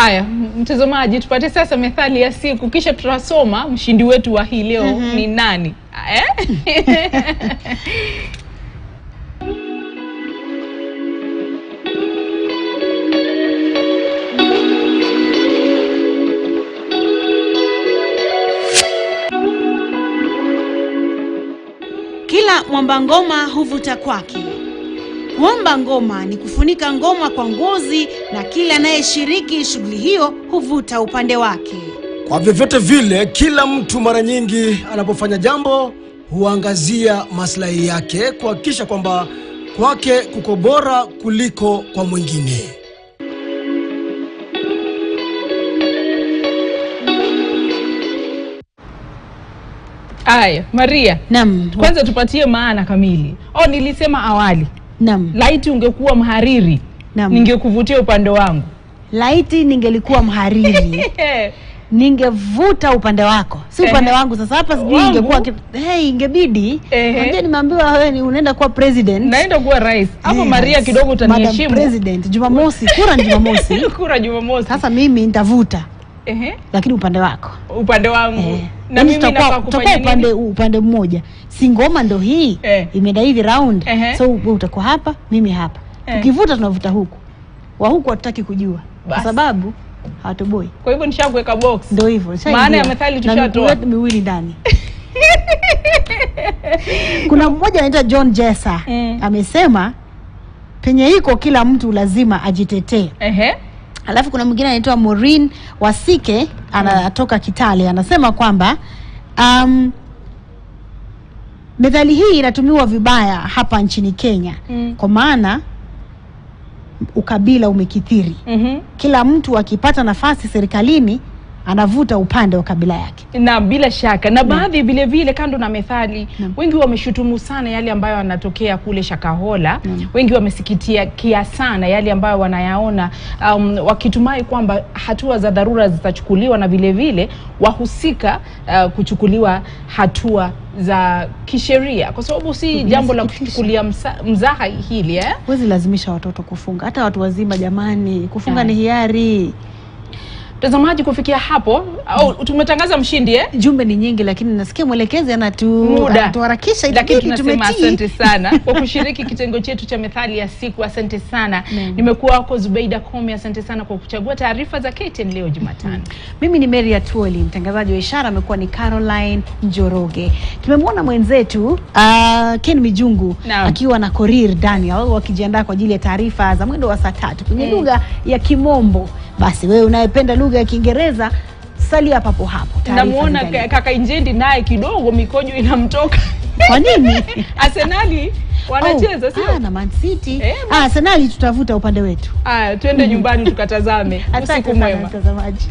Aya, mtazamaji, tupate sasa methali ya siku, kisha tutasoma mshindi wetu wa hii leo ni nani. Kila mwamba ngoma huvuta kwake. Kuomba ngoma ni kufunika ngoma kwa ngozi, na kila anayeshiriki shughuli hiyo huvuta upande wake. Kwa vyovyote vile, kila mtu mara nyingi anapofanya jambo huangazia maslahi yake, kuhakikisha kwamba kwake kuko bora kuliko kwa mwingine. Aya, Maria. Naam. Kwanza tupatie maana kamili. Nilisema awali. Naam. Laiti ungekuwa mhariri, ningekuvutia upande wangu. Laiti ningelikuwa mhariri, ningevuta upande wako. Si upande wangu sasa hapa sijui ingekuwa ingebidi. Unajua nimeambiwa wewe unaenda kuwa president. Naenda kuwa rais. Hapo Maria kidogo utaniheshimu. President Jumamosi, kura ni Jumamosi. Kura Jumamosi. Sasa mimi nitavuta. Lakini upande wako. Upande wangu. Na mimi nataka kufanya upande mmoja. Si ngoma ndo hii. Imeenda hivi round. So wewe utakuwa hapa, mimi hapa. Tukivuta tunavuta huku. Wa huku hatutaki kujua. Kwa sababu hawatoboi. Kwa hivyo nishakuweka box. Ndio hivyo. Maana ya methali tushatoa. Na miwili ndani. Kuna mmoja anaitwa John Jessa. Amesema penye iko kila mtu lazima ajitetee. Alafu kuna mwingine anaitwa Maureen Wasike, anatoka Kitale, anasema kwamba methali hii inatumiwa vibaya hapa nchini Kenya. Kwa maana ukabila umekithiri. Kila mtu akipata nafasi serikalini anavuta upande wa kabila yake. Na bila shaka na baadhi vile vile kando na methali, wengi wameshutumu sana yale ambayo yanatokea kule Shakahola. Wengi wamesikitia kia sana yale ambayo wanayaona, wakitumai kwamba hatua za dharura zitachukuliwa na vile vile wahusika kuchukuliwa hatua za kisheria, kwa sababu si jambo la kuchukulia mzaha hili. Huwezi lazimisha watoto kufunga, hata watu wazima jamani, kufunga ni hiari. Mtazamaji, kufikia hapo tumetangaza mshindi. Jumbe ni nyingi, lakini nasikia mwelekezi anatuharakisha, lakini tunasema asante sana kwa kushiriki kitengo chetu cha methali ya siku. Asante sana. Nimekuwa wako Zubeida Komi, asante sana kwa kuchagua taarifa za KTN Leo Jumatano. Mimi ni Mary Atuoli, mtangazaji wa ishara amekuwa ni Caroline Njoroge. Tumemwona mwenzetu Ken Mijungu akiwa na Korir Daniel wakijiandaa kwa ajili ya taarifa za mwendo wa saa 3 kwenye lugha ya Kimombo. Basi wewe unayependa lugha ya Kiingereza salia papo hapo. Namuona kaka Injendi naye kidogo mikojo inamtoka. Kwa nini? Arsenali wanacheza sio? Na Man City. Arsenali tutavuta upande wetu. Twende nyumbani tukatazame. Usiku mwema mtazamaji.